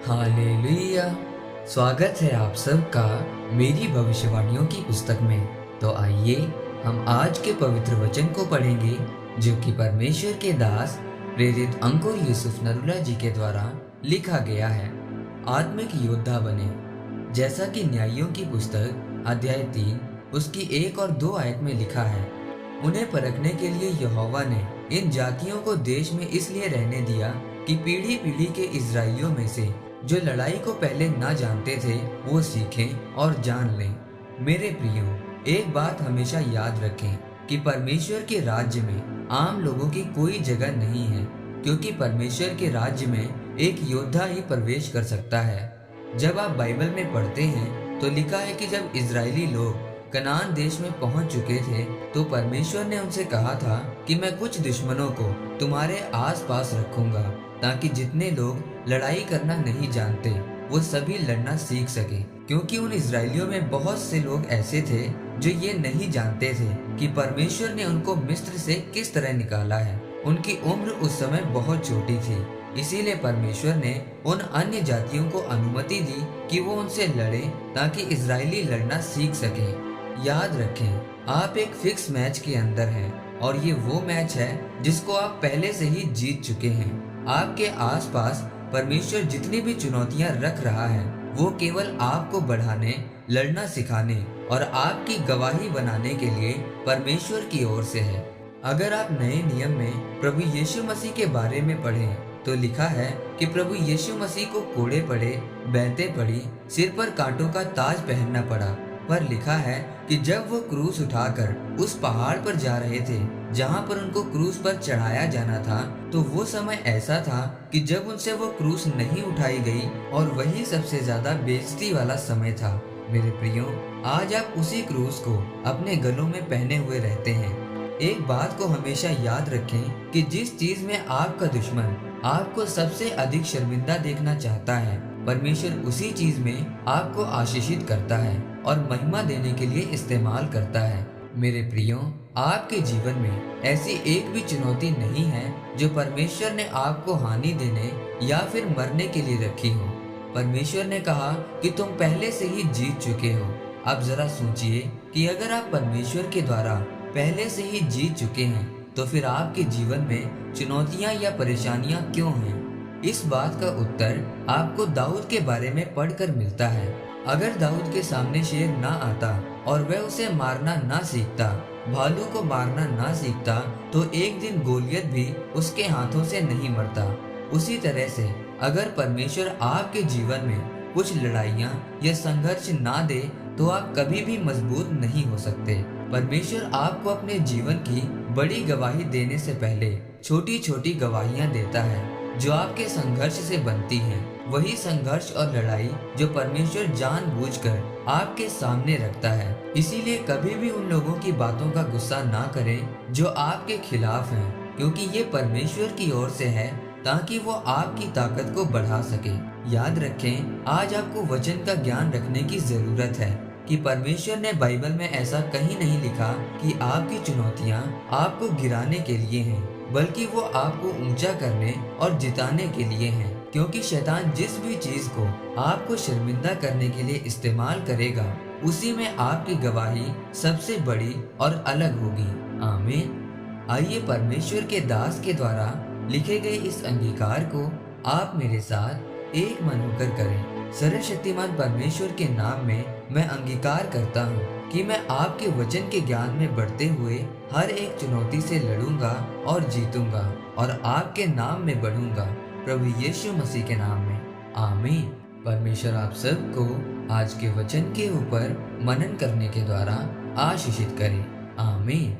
Hallelujah. स्वागत है आप सबका मेरी भविष्यवाणियों की पुस्तक में। तो आइए हम आज के पवित्र वचन को पढ़ेंगे जो कि परमेश्वर के दास प्रेरित अंकुर यूसुफ नरूला जी के द्वारा लिखा गया है। आत्मिक योद्धा बने। जैसा कि न्यायियों की पुस्तक अध्याय 3 उसकी 1 और 2 आयत में लिखा है, उन्हें परखने के लिए यहोवा ने इन जातियों को देश में इसलिए रहने दिया कि पीढ़ी पीढ़ी के इज़राइलियों में से जो लड़ाई को पहले ना जानते थे वो सीखें और जान लें। मेरे प्रियो, एक बात हमेशा याद रखें कि परमेश्वर के राज्य में आम लोगों की कोई जगह नहीं है, क्योंकि परमेश्वर के राज्य में एक योद्धा ही प्रवेश कर सकता है। जब आप बाइबल में पढ़ते हैं तो लिखा है कि जब इजरायली लोग कनान देश में पहुंच चुके थे तो परमेश्वर ने उनसे कहा था कि मैं कुछ दुश्मनों को तुम्हारे आसपास रखूंगा, ताकि जितने लोग लड़ाई करना नहीं जानते वो सभी लड़ना सीख सके। क्योंकि उन इजरायलियों में बहुत से लोग ऐसे थे जो ये नहीं जानते थे कि परमेश्वर ने उनको मिस्र से किस तरह निकाला है। उनकी उम्र उस समय बहुत छोटी थी, इसीलिए परमेश्वर ने उन अन्य जातियों को अनुमति दी कि वो उनसे लड़े ताकि इजरायली लड़ना सीख सके। याद रखें, आप एक फिक्स मैच के अंदर हैं और ये वो मैच है जिसको आप पहले से ही जीत चुके हैं। आपके आसपास परमेश्वर जितनी भी चुनौतियां रख रहा है वो केवल आपको बढ़ाने, लड़ना सिखाने और आपकी गवाही बनाने के लिए परमेश्वर की ओर से है। अगर आप नए नियम में प्रभु यीशु मसीह के बारे में पढ़ें तो लिखा है कि प्रभु यीशु मसीह को कोड़े पड़े, बैंतें पड़ी, सिर पर कांटों का ताज पहनना पड़ा। पर लिखा है कि जब वो क्रूस उठाकर उस पहाड़ पर जा रहे थे जहां पर उनको क्रूस पर चढ़ाया जाना था, तो वो समय ऐसा था कि जब उनसे वो क्रूस नहीं उठाई गई और वही सबसे ज्यादा बेइज्जती वाला समय था। मेरे प्रियो, आज आप उसी क्रूस को अपने गलों में पहने हुए रहते हैं। एक बात को हमेशा याद रखें कि जिस चीज में आपका दुश्मन आपको सबसे अधिक शर्मिंदा देखना चाहता है, परमेश्वर उसी चीज में आपको आशीषित करता है और महिमा देने के लिए इस्तेमाल करता है। मेरे प्रियो, आपके जीवन में ऐसी एक भी चुनौती नहीं है जो परमेश्वर ने आपको हानि देने या फिर मरने के लिए रखी हो। परमेश्वर ने कहा कि तुम पहले से ही जीत चुके हो। अब जरा सोचिए कि अगर आप परमेश्वर के द्वारा पहले से ही जीत चुके हैं तो फिर आपके जीवन में चुनौतियां या परेशानियां क्यों हैं? इस बात का उत्तर आपको दाऊद के बारे में पढ़कर मिलता है। अगर दाऊद के सामने शेर ना आता और वह उसे मारना ना सीखता, भालू को मारना ना सीखता, तो एक दिन गोलियत भी उसके हाथों से नहीं मरता। उसी तरह से अगर परमेश्वर आपके जीवन में कुछ लड़ाइयाँ या संघर्ष ना दे तो आप कभी भी मजबूत नहीं हो सकते। परमेश्वर आपको अपने जीवन की बड़ी गवाही देने से पहले छोटी छोटी गवाहियाँ देता है जो आपके संघर्ष से बनती हैं। वही संघर्ष और लड़ाई जो परमेश्वर जानबूझकर आपके सामने रखता है। इसीलिए कभी भी उन लोगों की बातों का गुस्सा ना करें जो आपके खिलाफ हैं, क्योंकि ये परमेश्वर की ओर से है ताकि वो आपकी ताकत को बढ़ा सके। याद रखें, आज आपको वचन का ज्ञान रखने की जरूरत है कि परमेश्वर ने बाइबल में ऐसा कहीं नहीं लिखा कि आपकी चुनौतियां आपको गिराने के लिए हैं, बल्कि वो आपको ऊंचा करने और जिताने के लिए हैं। क्योंकि शैतान जिस भी चीज को आपको शर्मिंदा करने के लिए इस्तेमाल करेगा, उसी में आपकी गवाही सबसे बड़ी और अलग होगी। आमीन। आइए परमेश्वर के दास के द्वारा लिखे गए इस अंगीकार को आप मेरे साथ एक मन होकर करें। सर्वशक्तिमान परमेश्वर के नाम में मैं अंगीकार करता हूँ कि मैं आपके वचन के ज्ञान में बढ़ते हुए हर एक चुनौती से लड़ूंगा और जीतूंगा और आपके नाम में बढ़ूंगा, प्रभु यीशु मसीह के नाम में। आमीन। परमेश्वर आप सबको आज के वचन के ऊपर मनन करने के द्वारा आशीषित करे। आमीन।